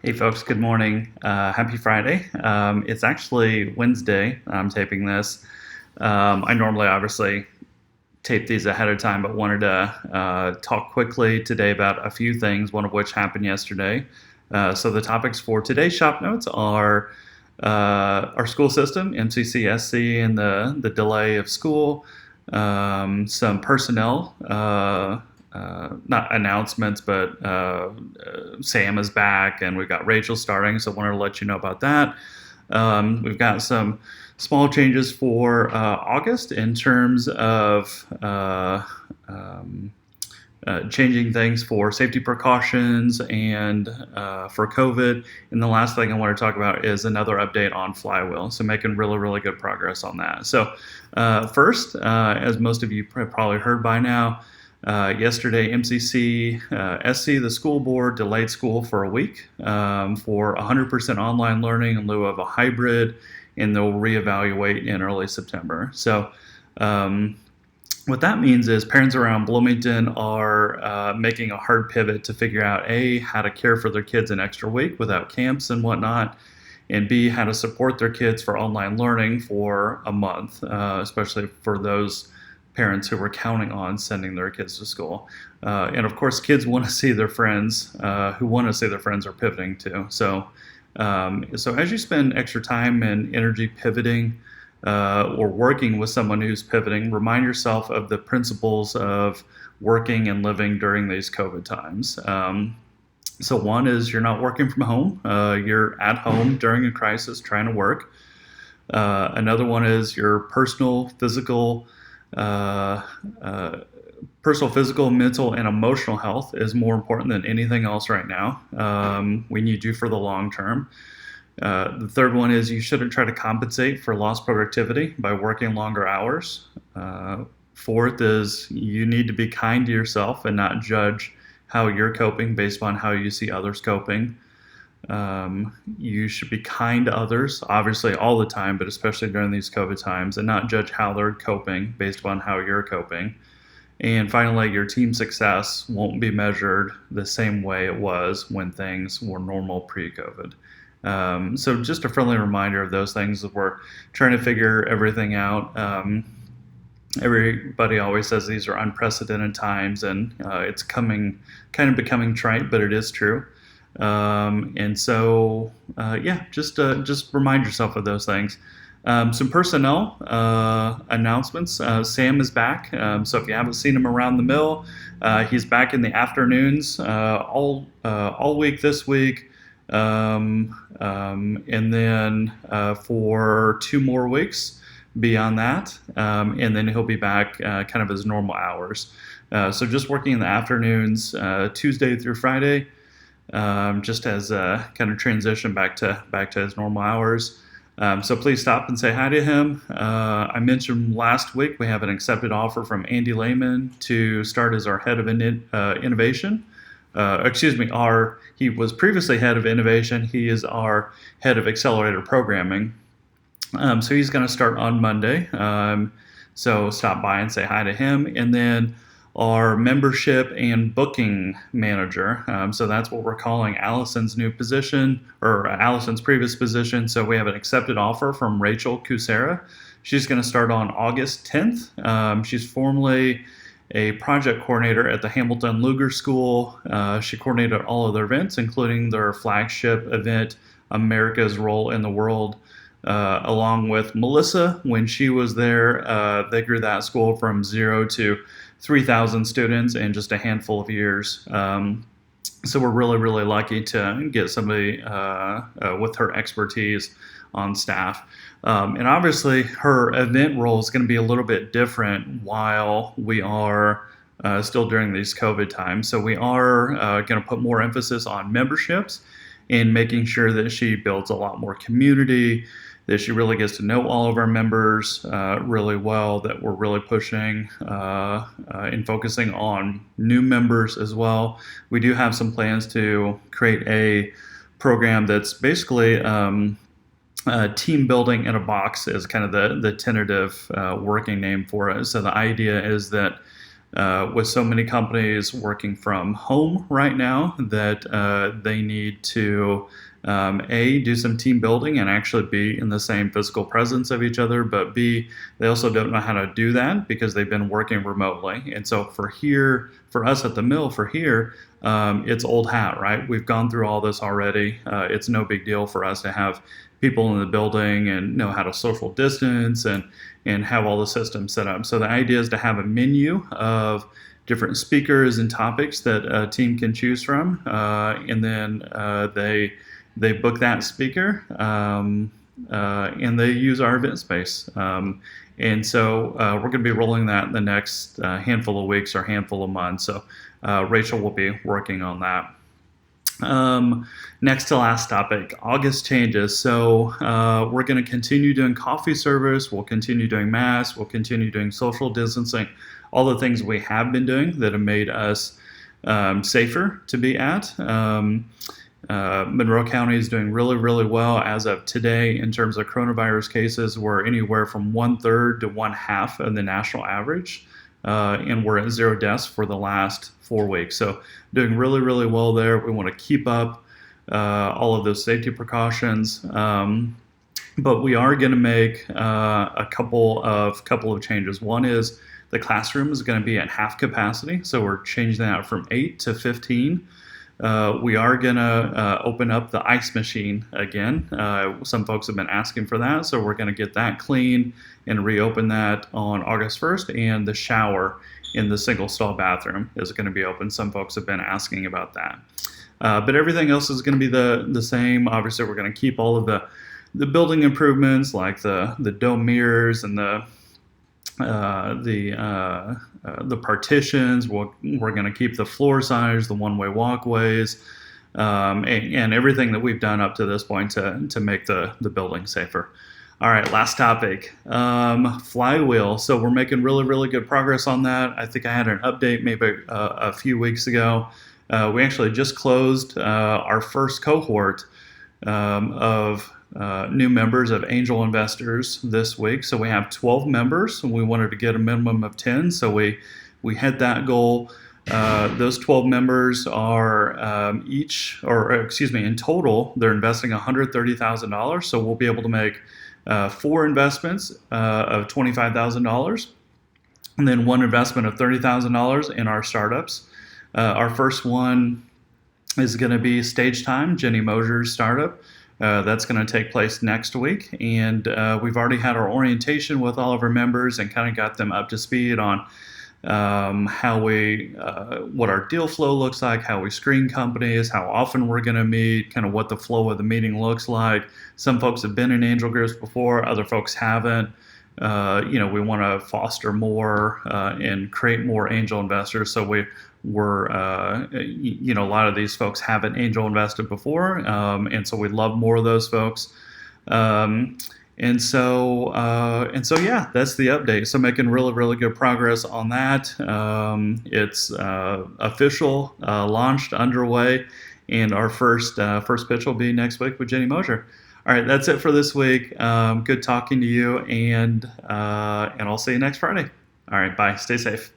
Hey folks, good morning. Happy Friday. It's actually Wednesday. I'm taping this. I normally obviously tape these ahead of time, but wanted to talk quickly today about a few things, one of which happened yesterday. So the topics for today's shop notes are our school system, MCCSC, and the delay of school, some personnel, not announcements, but Sam is back and we've got Rachel starting, so I wanted to let you know about that. We've got some small changes for August in terms of changing things for safety precautions and for COVID. And the last thing I want to talk about is another update on Flywheel. So making really, really good progress on that. So first, as most of you probably heard by now, yesterday MCC SC, the school board, delayed school for a week for 100% online learning in lieu of a hybrid, and they'll reevaluate in early September. So what that means is parents around Bloomington are making a hard pivot to figure out A, how to care for their kids an extra week without camps and whatnot, and B, how to support their kids for online learning for a month, especially for those parents who were counting on sending their kids to school. And of course, kids want to see their friends who want to see their friends are pivoting too. So as you spend extra time and energy pivoting, or working with someone who's pivoting, remind yourself of the principles of working and living during these COVID times. So one is you're not working from home. You're at home during a crisis trying to work. Another one is your personal, physical, mental, and emotional health is more important than anything else right now. We need you for the long term. The third one is you shouldn't try to compensate for lost productivity by working longer hours. Fourth is you need to be kind to yourself and not judge how you're coping based on how you see others coping. You should be kind to others, obviously all the time, but especially during these COVID times, and not judge how they're coping based on how you're coping. And finally, your team success won't be measured the same way it was when things were normal pre-COVID. So just a friendly reminder of those things as we're trying to figure everything out. Everybody always says these are unprecedented times, and it's kind of becoming trite, but it is true. Just remind yourself of those things. Some personnel announcements. Sam is back, so if you haven't seen him around the mill, he's back in the afternoons all week this week. And then for 2 more weeks beyond that, and then he'll be back kind of his normal hours. So just working in the afternoons, Tuesday through Friday, just as a kind of transition back to his normal hours. So please stop and say hi to him. I mentioned last week we have an accepted offer from Andy Lehman to start as our head of innovation. He was previously head of innovation. He is our head of accelerator programming. So he's going to start on Monday. So stop by and say hi to him. And then our membership and booking manager. So that's what we're calling Allison's new position, or Allison's previous position. So we have an accepted offer from Rachel Kusera. She's going to start on August 10th. She's formerly a project coordinator at the Hamilton Luger School. She coordinated all of their events, including their flagship event, America's Role in the World, along with Melissa. When she was there, they grew that school from 0 to 3,000 students in just a handful of years. So we're really, really lucky to get somebody with her expertise on staff. And obviously her event role is going to be a little bit different while we are still during these COVID times. So we are going to put more emphasis on memberships and making sure that she builds a lot more community, that she really gets to know all of our members really well, that we're really pushing and focusing on new members as well. We do have some plans to create a program that's basically team building in a box is kind of the tentative working name for it. So the idea is that with so many companies working from home right now that they need to A, do some team building and actually be in the same physical presence of each other, but B, they also don't know how to do that because they've been working remotely. And so for us at the mill, it's old hat, right? We've gone through all this already. It's no big deal for us to have people in the building and know how to social distance and have all the systems set up. So the idea is to have a menu of different speakers and topics that a team can choose from, and then they book that speaker, and they use our event space. And so we're going to be rolling that in the next handful of weeks or handful of months. So Rachel will be working on that. Next to last topic, August changes. So we're going to continue doing coffee service. We'll continue doing mass. We'll continue doing social distancing. All the things we have been doing that have made us safer to be at. Monroe County is doing really, really well as of today in terms of coronavirus cases. We're anywhere from 1/3 to 1/2 of the national average, and we're at 0 deaths for the last 4 weeks. So doing really, really well there. We want to keep up all of those safety precautions, but we are going to make a couple of changes. One is the classroom is going to be at half capacity, so we're changing that from 8 to 15. We are going to open up the ice machine again. Some folks have been asking for that, so we're going to get that clean and reopen that on August 1st. And the shower in the single stall bathroom is going to be open. Some folks have been asking about that. But everything else is going to be the same. Obviously, we're going to keep all of the building improvements like the dome mirrors and the partitions. We're going to keep the floor size, the one-way walkways, and everything that we've done up to this point to make the building safer. All right, last topic, Flywheel. So we're making really, really good progress on that. I think I had an update maybe a few weeks ago. We actually just closed our first cohort of new members of angel investors this week. So we have 12 members, and we wanted to get a minimum of 10. So we hit that goal. Those 12 members are in total, they're investing $130,000. So we'll be able to make 4 investments of $25,000, and then 1 investment of $30,000 in our startups. Our first one is going to be Stage Time, Jenny Mosier's startup. That's going to take place next week, and we've already had our orientation with all of our members and kind of got them up to speed on what our deal flow looks like, how we screen companies, how often we're going to meet, kind of what the flow of the meeting looks like. Some folks have been in angel groups before, other folks haven't. We want to foster more and create more angel investors. So a lot of these folks haven't angel invested before, and so we love more of those folks. And so that's the update. So making really, really good progress on that. It's official, launched, underway, and our first pitch will be next week with Jenny Mosier. All right, that's it for this week. Good talking to you, and I'll see you next Friday. All right, bye. Stay safe.